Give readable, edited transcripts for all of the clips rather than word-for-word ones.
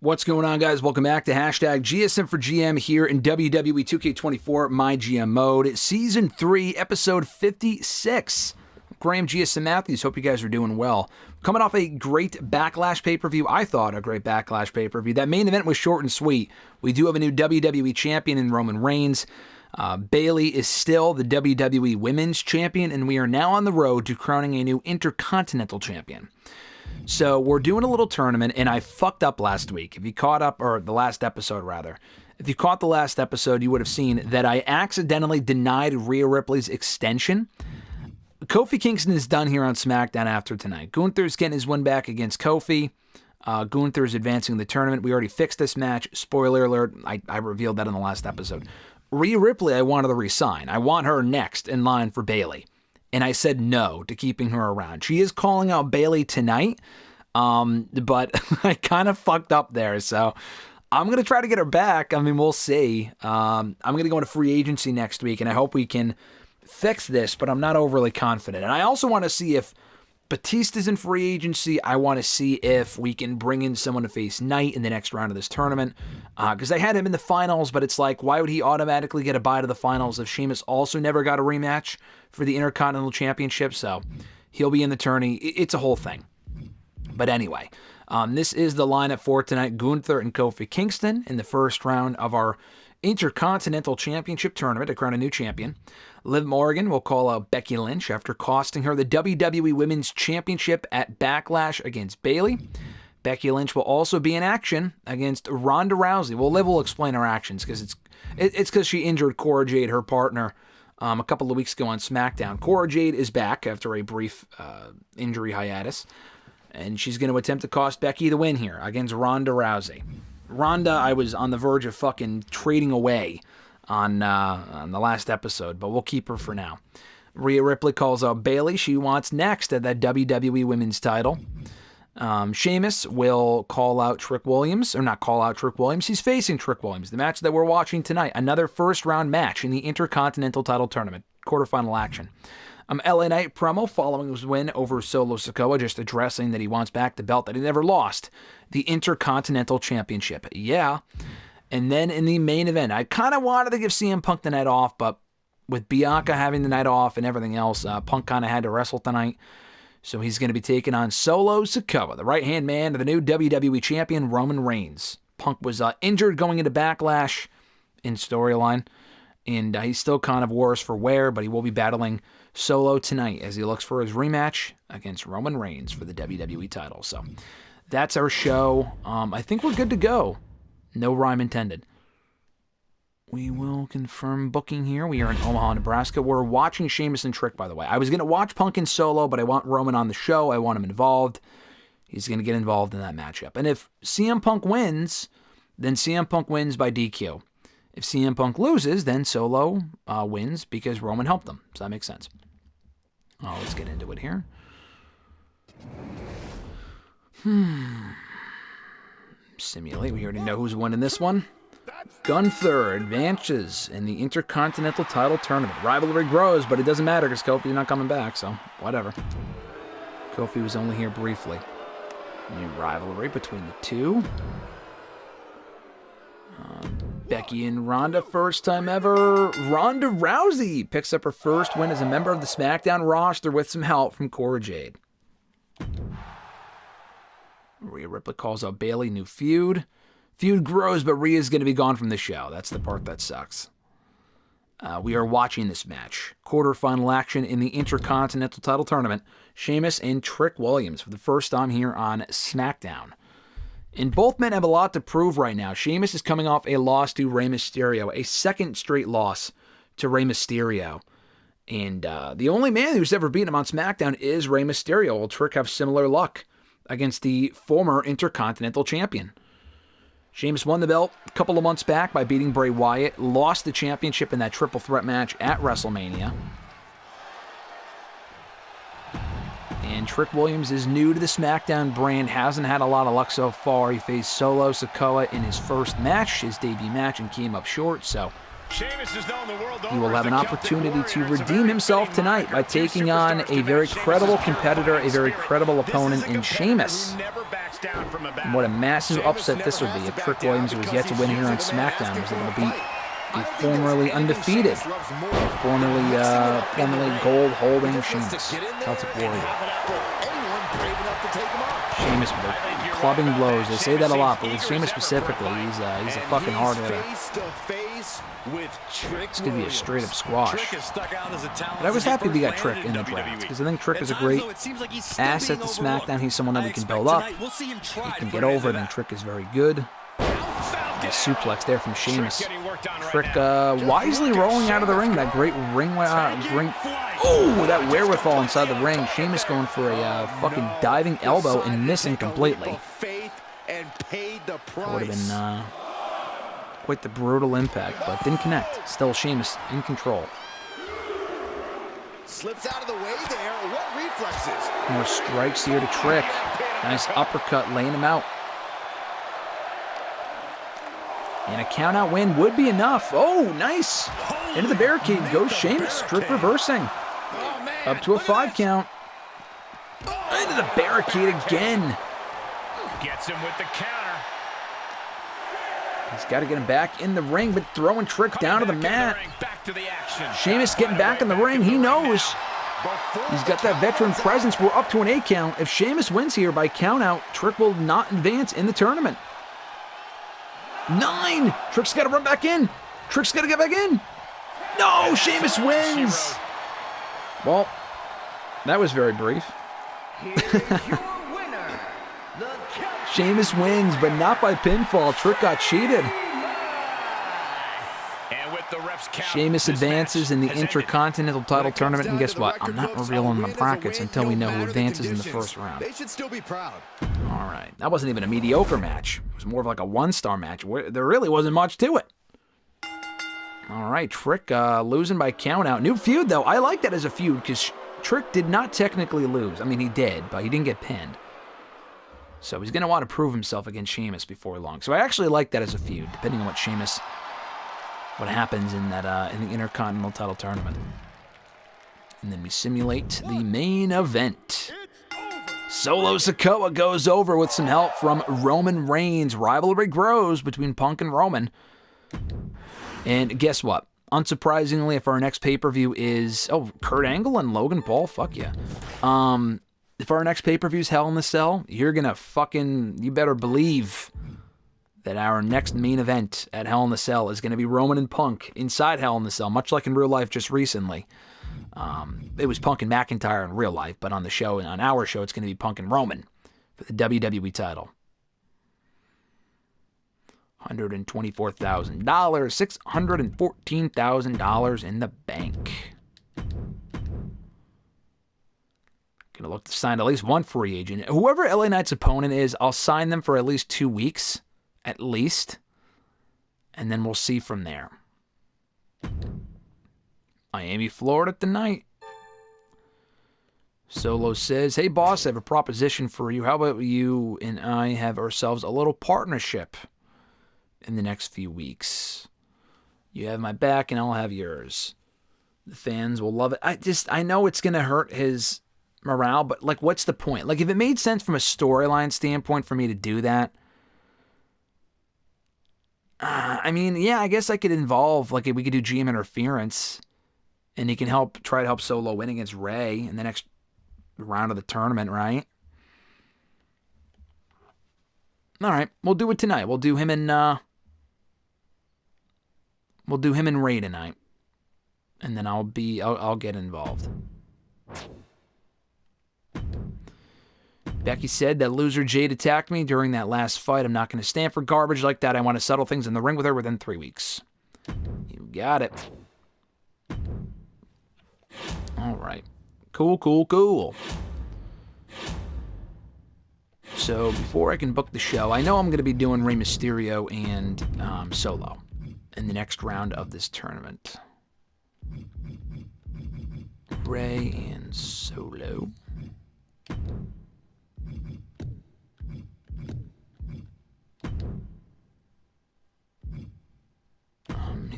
What's going on, guys? Welcome back to hashtag GSM for GM here in WWE 2K24 MyGM Mode, Season 3, Episode 56. Graham GSM Matthews. Hope you guys are doing well. Coming off a great Backlash pay-per-view. I thought a great Backlash pay-per-view. That main event was short and sweet. We do have a new WWE champion in Roman Reigns. Bayley is still the WWE Women's Champion, and we are now on the road to crowning a new Intercontinental Champion. So we're doing a little tournament, and I fucked up last week. If you caught up, or the last episode rather, if you caught the last episode, you would have seen that I accidentally denied Rhea Ripley's extension. Kofi Kingston is done here on SmackDown after tonight. Gunther's getting his win back against Kofi. Gunther's advancing the tournament. We already fixed this match. Spoiler alert, I revealed that in the last episode. Rhea Ripley, I wanted to resign. I want her next in line for Bayley. And I said no to keeping her around. She is calling out Bayley tonight, but I kind of fucked up there. So I'm going to try to get her back. I mean, we'll see. I'm going to go into free agency next week, and I hope we can fix this, but I'm not overly confident. And I also want to see if Batista's in free agency. I want to see if we can bring in someone to face Knight in the next round of this tournament. Because I had him in the finals, but it's like, why would he automatically get a bye to the finals if Sheamus also never got a rematch for the Intercontinental Championship? So he'll be in the tourney. It's a whole thing. But anyway, this is the lineup for tonight. Gunther and Kofi Kingston in the first round of our Intercontinental Championship tournament to crown a new champion. Liv Morgan will call out Becky Lynch after costing her the WWE Women's Championship at Backlash against Bayley. Becky Lynch will also be in action against Ronda Rousey. Well, Liv will explain her actions because it's because she injured Cora Jade, her partner, a couple of weeks ago on SmackDown. Cora Jade is back after a brief injury hiatus, and she's going to attempt to cost Becky the win here against Ronda Rousey. Ronda, I was on the verge of fucking trading away on the last episode, but we'll keep her for now. Rhea Ripley calls out Bayley. She wants next at that WWE Women's title. Sheamus will call out Trick Williams, or not call out Trick Williams. He's facing Trick Williams. The match that we're watching tonight, another first-round match in the Intercontinental title tournament, quarterfinal action. LA Knight promo following his win over Solo Sikoa, just addressing that he wants back the belt that he never lost, the Intercontinental Championship. Yeah. And then in the main event, I kind of wanted to give CM Punk the night off, but with Bianca having the night off and everything else, Punk kind of had to wrestle tonight. So he's going to be taking on Solo Sikoa, the right-hand man of the new WWE Champion, Roman Reigns. Punk was injured going into Backlash in storyline, and he's still kind of worse for wear, but he will be battling Solo tonight as he looks for his rematch against Roman Reigns for the WWE title. So that's our show. I think we're good to go. No rhyme intended. We will confirm booking here. We are in Omaha, Nebraska. We're watching Sheamus and Trick, by the way. I was going to watch Punk and Solo, but I want Roman on the show. I want him involved. He's going to get involved in that matchup. And if CM Punk wins, then CM Punk wins by DQ. If CM Punk loses, then Solo wins because Roman helped them. So that makes sense. Let's get into it here. Simulate. We already know who's winning this one. Gunther advances in the Intercontinental title tournament. Rivalry grows, but it doesn't matter because Kofi's not coming back, so whatever. Kofi was only here briefly. New rivalry between the two. Becky and Ronda, first time ever. Ronda Rousey picks up her first win as a member of the SmackDown roster with some help from Cora Jade. Rhea Ripley calls out Bayley, new feud. Feud grows, but Rhea's going to be gone from the show. That's the part that sucks. We are watching this match. Quarterfinal action in the Intercontinental title tournament. Sheamus and Trick Williams for the first time here on SmackDown. And both men have a lot to prove right now. Sheamus is coming off a loss to Rey Mysterio, a second straight loss to Rey Mysterio. And the only man who's ever beaten him on SmackDown is Rey Mysterio. Will Trick have similar luck against the former Intercontinental Champion? Sheamus won the belt a couple of months back by beating Bray Wyatt, lost the championship in that triple threat match at WrestleMania. And Trick Williams is new to the SmackDown brand, hasn't had a lot of luck so far. He faced Solo Sikoa in his first match, his debut match, and came up short. So He will have an opportunity to redeem himself tonight by taking on a very credible competitor, a very credible opponent in Sheamus. And what a massive upset this would be if Trick Williams, who was yet to win here on SmackDown, was able to beat a formerly undefeated, formerly gold-holding Sheamus, Celtic Warrior. Sheamus with the clubbing blows. They say that a lot, but with Sheamus specifically, he's a fucking hard hitter. It's going to be a straight-up squash. But I was happy we got Trick in the draft, because I think Trick is a great asset to SmackDown. He's someone that we can build up. He can get over, and Trick is very good. A suplex there from Sheamus. Trick wisely rolling out of the ring. That great ring. Oh, that wherewithal inside the ring. Sheamus going for a fucking diving elbow and missing completely. That would have been quite the brutal impact, but didn't connect. Still Sheamus in control. Slips out of the way there. What reflexes? More strikes here to Trick. Nice uppercut, laying him out. And a count-out win would be enough. Oh, nice. Into the barricade goes Sheamus. Trick reversing. Up to a 5 count. Into the barricade again. Gets him with the counter. He's got to get him back in the ring, but throwing Trick down to the mat. Sheamus getting back in the ring. He knows. He's got that veteran presence. We're up to an 8 count. If Sheamus wins here by count-out, Trick will not advance in the tournament. 9! Trick's got to run back in. Trick's got to get back in. No, Sheamus wins. Well, that was very brief. Sheamus wins, but not by pinfall. Trick got cheated. Sheamus advances in the Intercontinental title tournament, and guess what? I'm not revealing the brackets until we know who advances in the first round. They should still be proud. All right. That wasn't even a mediocre match. It was more of like a 1-star match where there really wasn't much to it. All right. Trick losing by count-out. New feud, though. I like that as a feud because Trick did not technically lose. I mean, he did, but he didn't get pinned. So he's going to want to prove himself against Sheamus before long. So I actually like that as a feud, depending on what happens in that in the Intercontinental title tournament. And then we simulate the main event. Solo Sikoa goes over with some help from Roman Reigns. Rivalry grows between Punk and Roman. And guess what? Unsurprisingly, if our next pay-per-view is... Oh, Kurt Angle and Logan Paul? Fuck yeah. If our next pay-per-view is Hell in the Cell, you're gonna fucking... You better believe that our next main event at Hell in the Cell is going to be Roman and Punk inside Hell in the Cell, much like in real life just recently. It was Punk and McIntyre in real life, but on the show, on our show, it's going to be Punk and Roman for the WWE title. $124,000, $614,000 in the bank. Gonna look to sign at least one free agent. Whoever LA Knight's opponent is, I'll sign them for at least 2 weeks. At least. And then we'll see from there. Miami, Florida tonight. Solo says, hey boss, I have a proposition for you. How about you and I have ourselves a little partnership in the next few weeks? You have my back and I'll have yours. The fans will love it. I know it's going to hurt his morale, but like, what's the point? Like, if it made sense from a storyline standpoint for me to do that, I mean, yeah, I guess I could involve, like, we could do GM interference, and he can try to help Solo win against Ray in the next round of the tournament, right? All right, we'll do it tonight. We'll do him and Ray tonight, and then I'll get involved. Becky said that loser Jade attacked me during that last fight. I'm not going to stand for garbage like that. I want to settle things in the ring with her within 3 weeks. You got it. All right. Cool. So before I can book the show, I know I'm going to be doing Rey Mysterio and Solo in the next round of this tournament. Rey and Solo.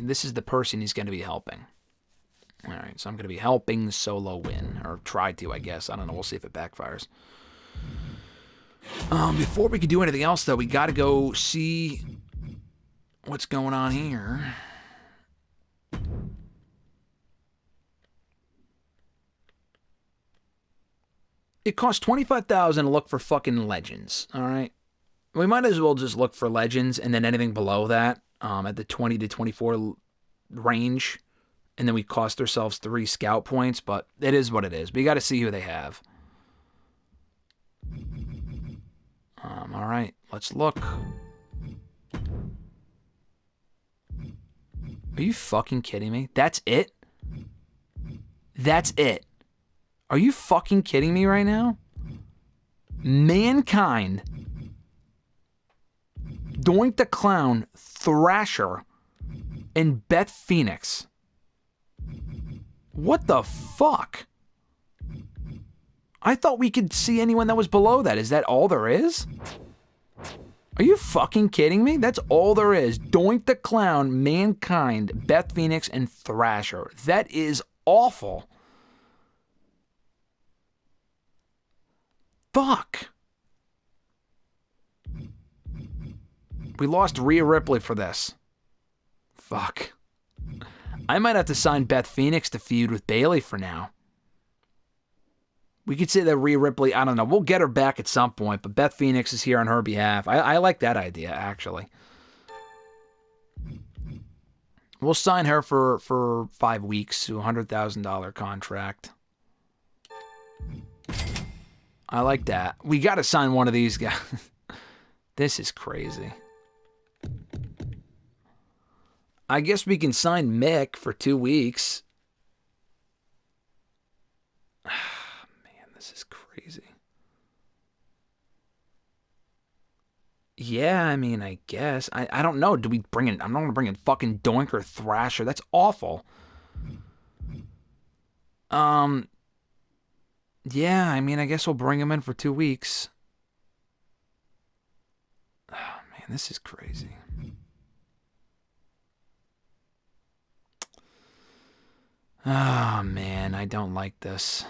This is the person he's going to be helping. All right, so I'm going to be helping Solo win, or try to, I guess. I don't know. We'll see if it backfires. Before we can do anything else, though, we got to go see what's going on here. It costs $25,000 to look for fucking legends, all right? We might as well just look for legends and then anything below that at the 20 to 24 range. And then we cost ourselves 3 scout points, but it is what it is. We got to see who they have. All right, let's look. Are you fucking kidding me? That's it? That's it. Are you fucking kidding me right now? Mankind, Doink the Clown, Thrasher, and Beth Phoenix. What the fuck? I thought we could see anyone that was below that. Is that all there is? Are you fucking kidding me? That's all there is. Doink the Clown, Mankind, Beth Phoenix, and Thrasher. That is awful. Fuck. We lost Rhea Ripley for this. Fuck. I might have to sign Beth Phoenix to feud with Bayley for now. We could say that Rhea Ripley, I don't know, we'll get her back at some point, but Beth Phoenix is here on her behalf. I like that idea, actually. We'll sign her for 5 weeks to a $100,000 contract. I like that. We got to sign one of these guys. This is crazy. I guess we can sign Mick for 2 weeks. Man, this is crazy. Yeah, I mean, I guess. I don't know. Do we bring in... I'm not going to bring in fucking Doink or Thrasher. That's awful. Yeah, I mean, I guess we'll bring him in for 2 weeks. Oh, man, this is crazy. Oh, man, I don't like this.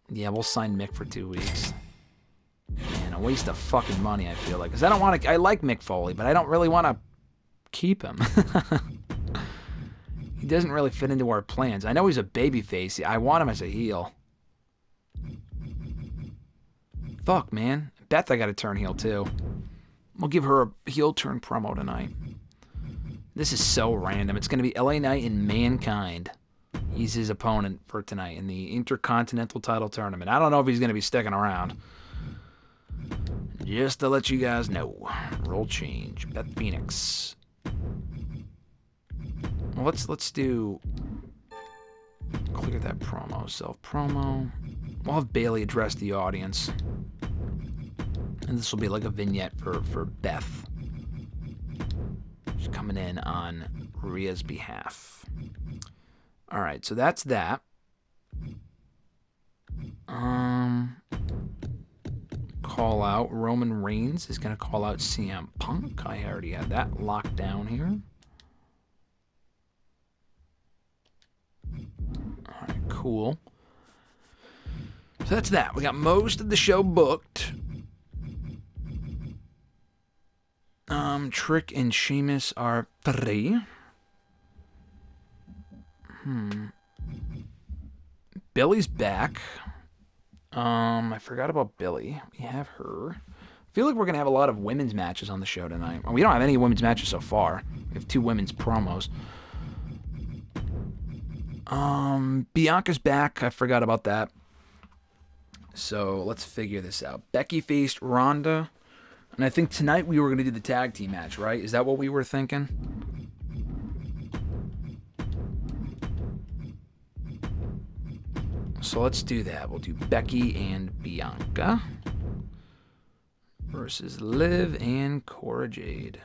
Yeah, we'll sign Mick for 2 weeks. Man, a waste of fucking money, I feel like. Because I don't want to... I like Mick Foley, but I don't really want to keep him. He doesn't really fit into our plans. I know he's a babyface. I want him as a heel. Fuck, man. Beth, I got to turn heel, too. We'll give her a heel turn promo tonight. This is so random. It's going to be LA Knight and Mankind. He's his opponent for tonight in the Intercontinental title tournament. I don't know if he's going to be sticking around. Just to let you guys know. Roll change. Beth Phoenix. Well, let's do... Clear that promo. Self-promo. We'll have Bayley address the audience. And this will be like a vignette for Beth. She's coming in on Rhea's behalf. Alright, so that's that. Call out. Roman Reigns is going to call out CM Punk. I already had that locked down here. Alright, cool. So that's that. We got most of the show booked. Trick and Sheamus are free. Billy's back. I forgot about Billy. We have her. I feel like we're going to have a lot of women's matches on the show tonight. We don't have any women's matches so far. We have 2 women's promos. Bianca's back. I forgot about that. So let's figure this out. Becky faced Ronda. And I think tonight we were going to do the tag team match, right? Is that what we were thinking? So let's do that. We'll do Becky and Bianca versus Liv and Cora Jade.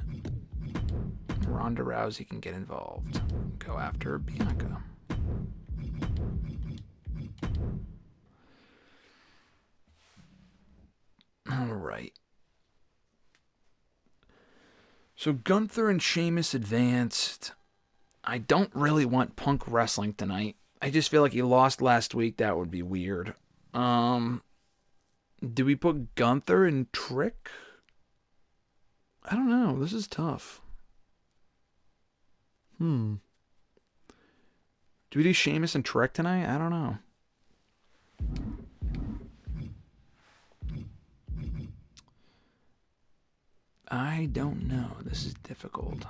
Ronda Rousey can get involved. Go after Bianca. All right. So Gunther and Sheamus advanced. I don't really want Punk wrestling tonight. I just feel like he lost last week. That would be weird. Do we put Gunther and Trick? I don't know. This is tough. Do we do Sheamus and Trick tonight? I don't know. I don't know. This is difficult.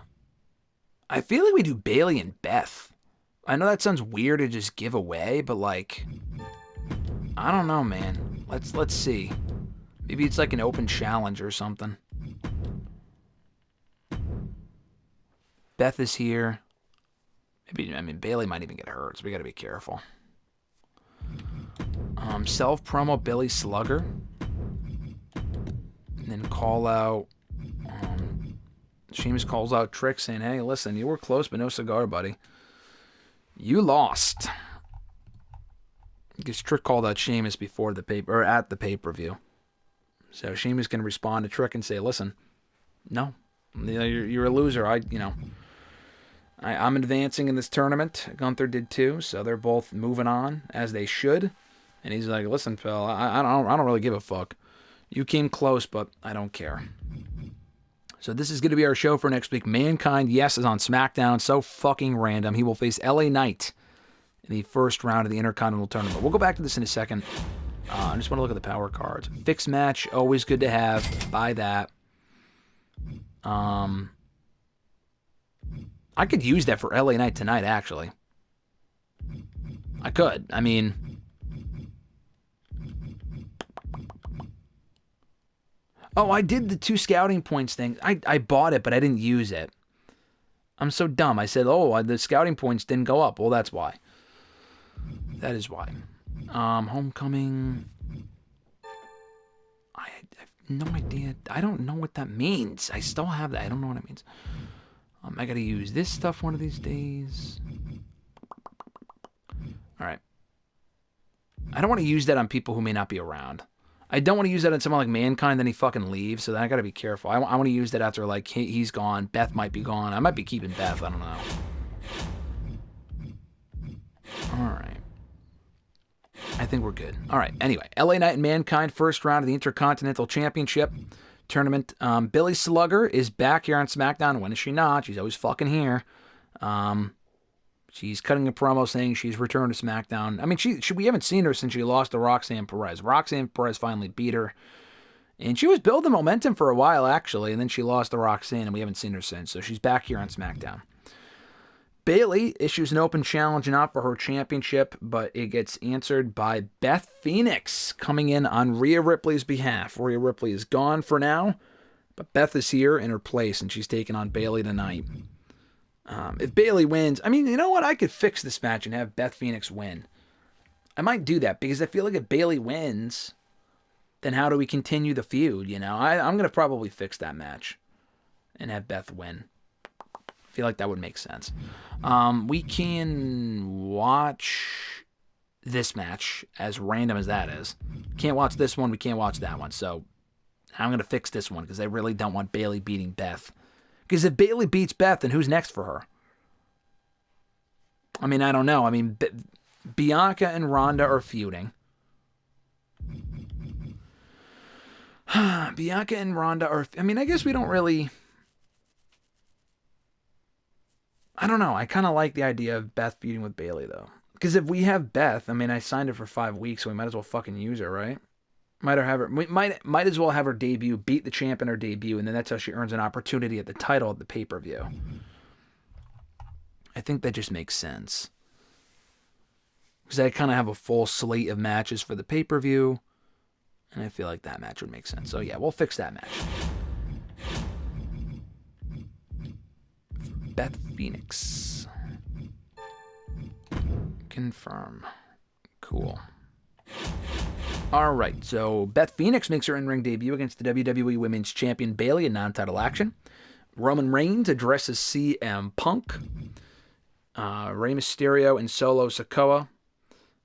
I feel like we do Bayley and Beth. I know that sounds weird to just give away, but like, I don't know, man. Let's see. Maybe it's like an open challenge or something. Beth is here. Maybe, I mean, Bayley might even get hurt, so we got to be careful. Self promo Billy Slugger, and then call out. Sheamus calls out Trick, saying, "Hey, listen, you were close, but no cigar, buddy. You lost." Because Trick called out Sheamus before the paper, or at the pay-per-view. So Sheamus can respond to Trick and say, "Listen, no, you're a loser. I'm advancing in this tournament. Gunther did too, so they're both moving on as they should." And he's like, "Listen, Phil, I don't really give a fuck. You came close, but I don't care." So this is going to be our show for next week. Mankind, yes, is on SmackDown. So fucking random. He will face LA Knight in the first round of the Intercontinental Tournament. We'll go back to this in a second. I just want to look at the power cards. Fixed match, always good to have. Buy that. I could use that for LA Knight tonight, actually. I could. I mean, oh, I did the 2 scouting points thing. I bought it, but I didn't use it. I'm so dumb. I said, oh, the scouting points didn't go up. Well, that's why. That is why. Homecoming. I have no idea. I don't know what that means. I still have that. I don't know what it means. I got to use this stuff one of these days. All right. I don't want to use that on people who may not be around. I don't want to use that on someone like Mankind, then he fucking leaves, so then I gotta be careful. I want to use that after, like, he's gone. Beth might be gone. I might be keeping Beth. I don't know. Alright. I think we're good. Alright, anyway. LA Knight and Mankind, first round of the Intercontinental Championship tournament. Billy Slugger is back here on SmackDown. When is she not? She's always fucking here. She's cutting a promo saying she's returned to SmackDown. I mean, we haven't seen her since she lost to Roxanne Perez. Roxanne Perez finally beat her. And she was building momentum for a while, actually. And then she lost to Roxanne, and we haven't seen her since. So she's back here on SmackDown. Bayley issues an open challenge not for her championship, but it gets answered by Beth Phoenix coming in on Rhea Ripley's behalf. Rhea Ripley is gone for now, but Beth is here in her place, and she's taking on Bayley tonight. If Bayley wins, I mean, you know what? I could fix this match and have Beth Phoenix win. I might do that because I feel like if Bayley wins, then how do we continue the feud? You know, I'm going to probably fix that match and have Beth win. I feel like that would make sense. We can watch this match, as random as that is. Can't watch this one. We can't watch that one. So I'm going to fix this one because I really don't want Bayley beating Beth. Because if Bayley beats Beth, then who's next for her? I mean, I don't know. I mean, Bianca and Ronda are feuding. Bianca and Ronda are... I mean, I guess we don't really... I don't know. I kind of like the idea of Beth feuding with Bayley, though. Because if we have Beth, I mean, I signed her for 5 weeks, so we might as well fucking use her, right? Might as well have her debut, beat the champ in her debut, and then that's how she earns an opportunity at the title at the pay-per-view. I think that just makes sense. Because I kind of have a full slate of matches for the pay-per-view, and I feel like that match would make sense. So yeah, we'll fix that match. Beth Phoenix. Confirm. Cool. Alright, so Beth Phoenix makes her in-ring debut against the WWE Women's Champion Bayley in non-title action. Roman Reigns addresses CM Punk. Rey Mysterio and Solo Sikoa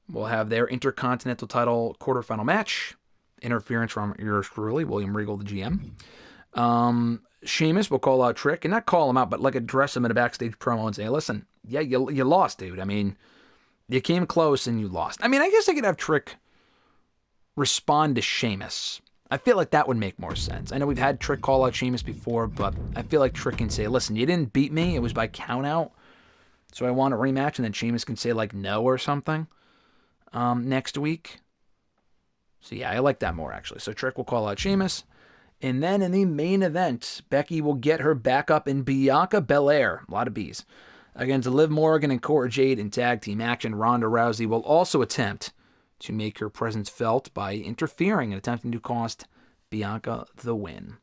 will have their Intercontinental title quarterfinal match. Interference from yours truly, William Regal, the GM. Sheamus will call out Trick, and not call him out, but like address him in a backstage promo and say, listen, yeah, you lost, dude. I mean, you came close and you lost. I mean, I guess I could have Trick respond to Sheamus. I feel like that would make more sense. I know we've had Trick call out Sheamus before, but I feel like Trick can say, listen, you didn't beat me. It was by count out. So I want a rematch, and then Sheamus can say, like, no or something next week. So, yeah, I like that more, actually. So Trick will call out Sheamus. And then in the main event, Becky will get her back up in Bianca Belair. A lot of B's. Against Liv Morgan and Cora Jade in tag team action. Ronda Rousey will also attempt to make her presence felt by interfering and attempting to cost Bianca the win.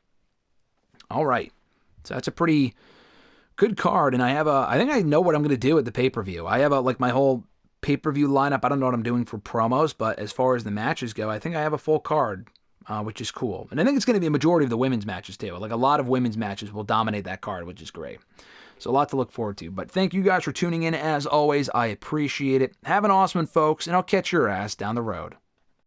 All right. So that's a pretty good card. And I think I know what I'm going to do at the pay-per-view. I have my whole pay-per-view lineup. I don't know what I'm doing for promos, but as far as the matches go, I think I have a full card, which is cool. And I think it's going to be a majority of the women's matches too. Like a lot of women's matches will dominate that card, which is great. So a lot to look forward to. But thank you guys for tuning in. As always, I appreciate it. Have an awesome one, folks, and I'll catch your ass down the road.